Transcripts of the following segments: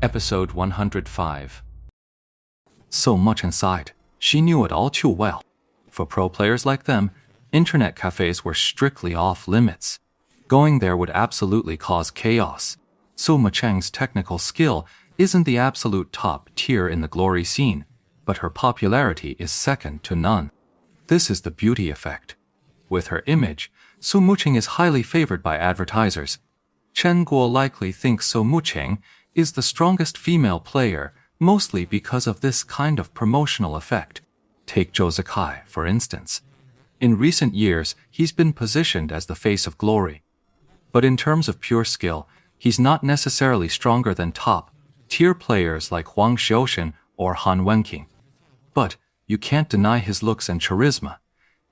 Episode 105. So much inside. She knew it all too well. For pro players like them, internet cafes were strictly off limits. Going there would absolutely cause chaos. Su Mucheng's technical skill isn't the absolute top tier in the glory scene, but her popularity is second to none. This is the beauty effect. With her image, Su Mucheng is highly favored by advertisers. Chen Guo likely thinks Su Mucheng is the strongest female player, mostly because of this kind of promotional effect. Take Zhou Zikai, for instance. In recent years, he's been positioned as the face of glory. But in terms of pure skill, he's not necessarily stronger than top-tier players like Huang Xiaoshen or Han Wenqing. But you can't deny his looks and charisma.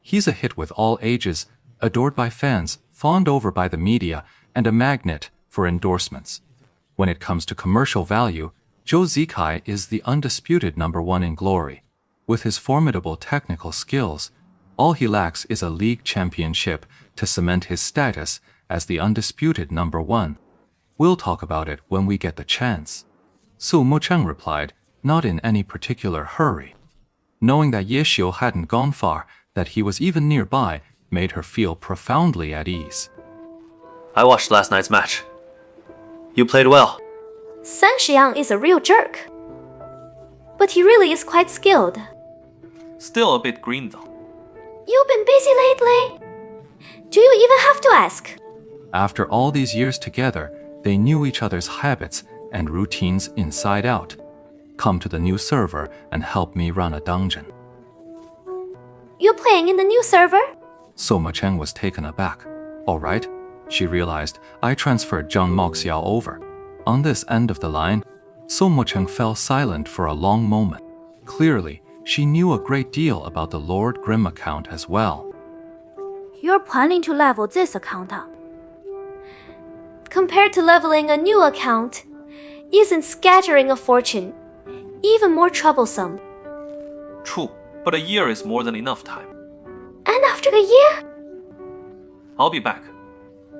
He's a hit with all ages, adored by fans, fawned over by the media, and a magnet for endorsements. When it comes to commercial value, Zhou Zikai is the undisputed #1 in glory. With his formidable technical skills, all he lacks is a league championship to cement his status as the undisputed #1. We'll talk about it when we get the chance. Su Mucheng replied, not in any particular hurry. Knowing that Ye Xiu hadn't gone far, that he was even nearby, made her feel profoundly at ease. I watched last night's match. You played well. San Shiang is a real jerk. But he really is quite skilled. Still a bit green though. You've been busy lately? Do you even have to ask? After all these years together, they knew each other's habits and routines inside out. Come to the new server and help me run a dungeon. You're playing in the new server? Su Mucheng was taken aback. All right, she realized, I transferred Zhang Moxiao over. On this end of the line, Su Mucheng fell silent for a long moment. Clearly, she knew a great deal about the Lord Grimm account as well. You're planning to level this account up. Compared to leveling a new account, isn't scattering a fortune even more troublesome? True, but a year is more than enough time. And after a year? I'll be back.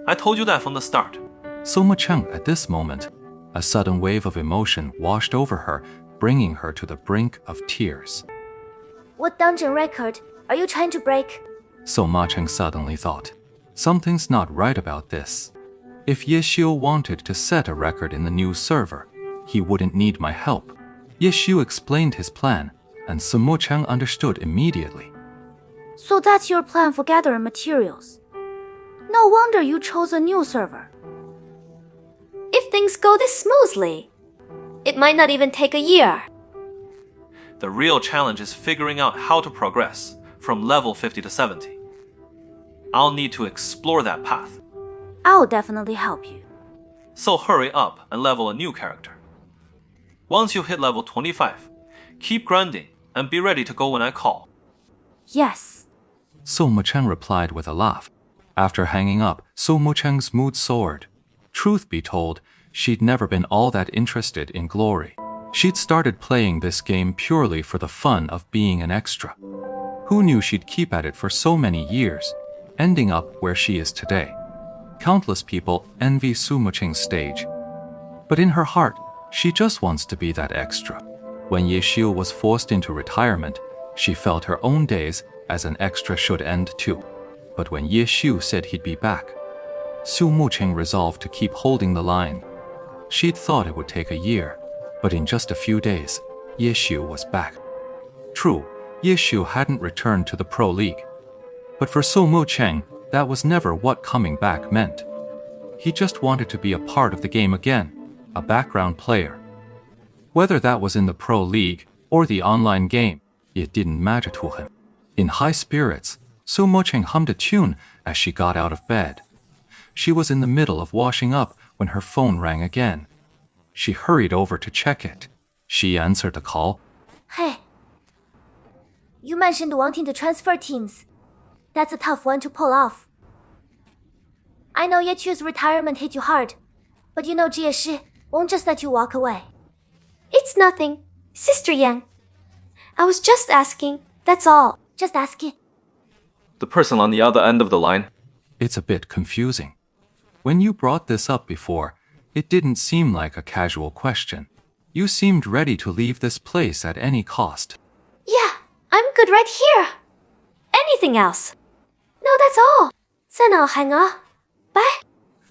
I told you that from the start. Su Mucheng, at this moment, a sudden wave of emotion washed over her, bringing her to the brink of tears. What dungeon record are you trying to break? Su Mucheng suddenly thought, something's not right about this. If Ye Xiu wanted to set a record in the new server, he wouldn't need my help. Ye Xiu explained his plan, and Su Mucheng understood immediately. So that's your plan for gathering materials. No wonder you chose a new server. If things go this smoothly, it might not even take a year. The real challenge is figuring out how to progress from level 50 to 70. I'll need to explore that path. I'll definitely help you. So hurry up and level a new character. Once you hit level 25, keep grinding and be ready to go when I call. Yes. Su Mucheng replied with a laugh. After hanging up, Su Mucheng's mood soared. Truth be told, she'd never been all that interested in glory. She'd started playing this game purely for the fun of being an extra. Who knew she'd keep at it for so many years, ending up where she is today? Countless people envy Su Mucheng's stage. But in her heart, she just wants to be that extra. When Ye Xiu was forced into retirement, she felt her own days as an extra should end too. But when Ye Xiu said he'd be back, Su Mucheng resolved to keep holding the line. She'd thought it would take a year, but in just a few days, Ye Xiu was back. True, Ye Xiu hadn't returned to the Pro League. But for Su Mucheng, that was never what coming back meant. He just wanted to be a part of the game again, a background player. Whether that was in the Pro League or the online game, it didn't matter to him. In high spirits, Su Mucheng hummed a tune as she got out of bed. She was in the middle of washing up when her phone rang again. She hurried over to check it. She answered the call. Hey. You mentioned wanting to transfer teams. That's a tough one to pull off. I know Ye Qiu's retirement hit you hard, but you know Jie Shi won't just let you walk away. It's nothing, Sister Yang. I was just asking, that's all. Just asking. The person on the other end of the line. It's a bit confusing. When you brought this up before, it didn't seem like a casual question. You seemed ready to leave this place at any cost. Yeah, I'm good right here. Anything else? No, that's all. 在哪喊啊? Bye.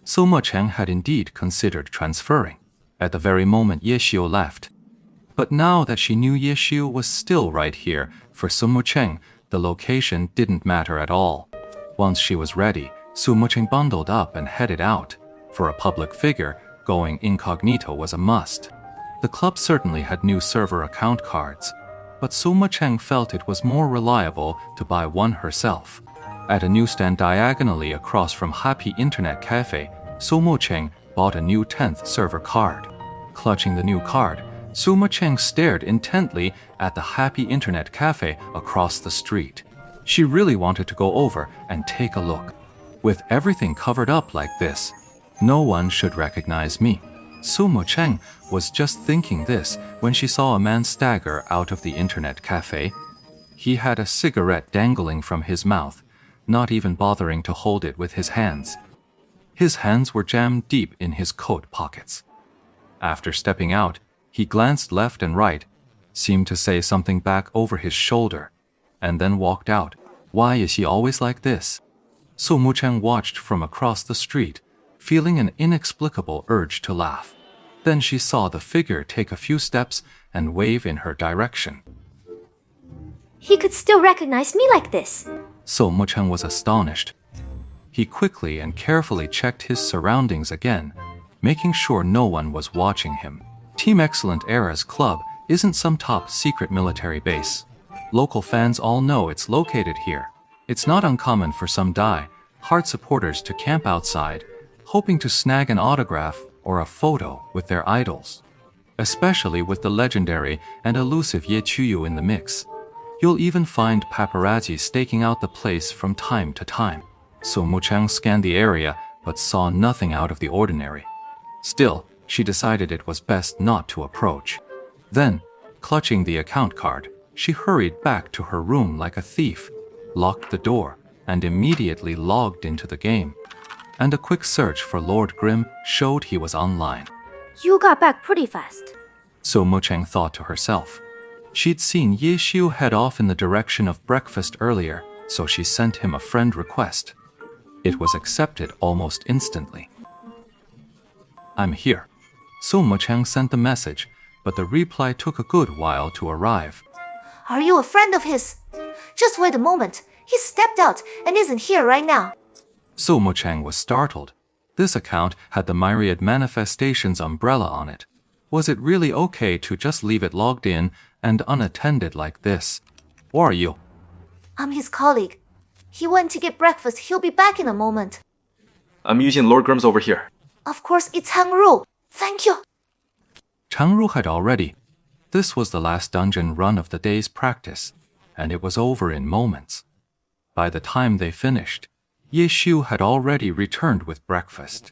So Mo Cheng had indeed considered transferring, at the very moment Ye Xiu left. But now that she knew Ye Xiu was still right here, for Su Mo Cheng, the location didn't matter at all. Once she was ready, Su Mo Cheng bundled up and headed out. For a public figure, going incognito was a must. The club certainly had new server account cards, but Su Mo Cheng felt it was more reliable to buy one herself. At a newsstand diagonally across from Happy Internet Cafe, Su Mo Cheng bought a new 10th server card. Clutching the new card, Su Mo Cheng stared intently at the Happy Internet Cafe across the street. She really wanted to go over and take a look. With everything covered up like this, no one should recognize me. Su Mo Cheng was just thinking this when she saw a man stagger out of the internet cafe. He had a cigarette dangling from his mouth, not even bothering to hold it with his hands. His hands were jammed deep in his coat pockets. After stepping out, he glanced left and right, seemed to say something back over his shoulder, and then walked out. Why is he always like this? Su Mo Cheng watched from across the street, feeling an inexplicable urge to laugh. Then she saw the figure take a few steps and wave in her direction. He could still recognize me like this. Su Mo Cheng was astonished. He quickly and carefully checked his surroundings again, making sure no one was watching him. Team Excellent Era's club isn't some top secret military base. Local fans all know it's located here. It's not uncommon for some die-hard supporters to camp outside, hoping to snag an autograph or a photo with their idols. Especially with the legendary and elusive Ye Qiuyu in the mix. You'll even find paparazzi staking out the place from time to time. Su Mo Cheng scanned the area but saw nothing out of the ordinary. Still, she decided it was best not to approach. Then, clutching the account card, she hurried back to her room like a thief, locked the door, and immediately logged into the game. And a quick search for Lord Grimm showed he was online. You got back pretty fast. So Mo Cheng thought to herself. She'd seen Ye Xiu head off in the direction of breakfast earlier, so she sent him a friend request. It was accepted almost instantly. I'm here. So Mo Cheng sent the message, but the reply took a good while to arrive. Are you a friend of his? Just wait a moment. He stepped out and isn't here right now. So Mo Cheng was startled. This account had the Myriad Manifestations umbrella on it. Was it really okay to just leave it logged in and unattended like this? Who are you? I'm his colleague. He went to get breakfast. He'll be back in a moment. I'm using Lord Grimm's over here. Of course, it's Changru. Thank you. Changru had already. This was the last dungeon run of the day's practice, and it was over in moments. By the time they finished, Ye Xiu had already returned with breakfast.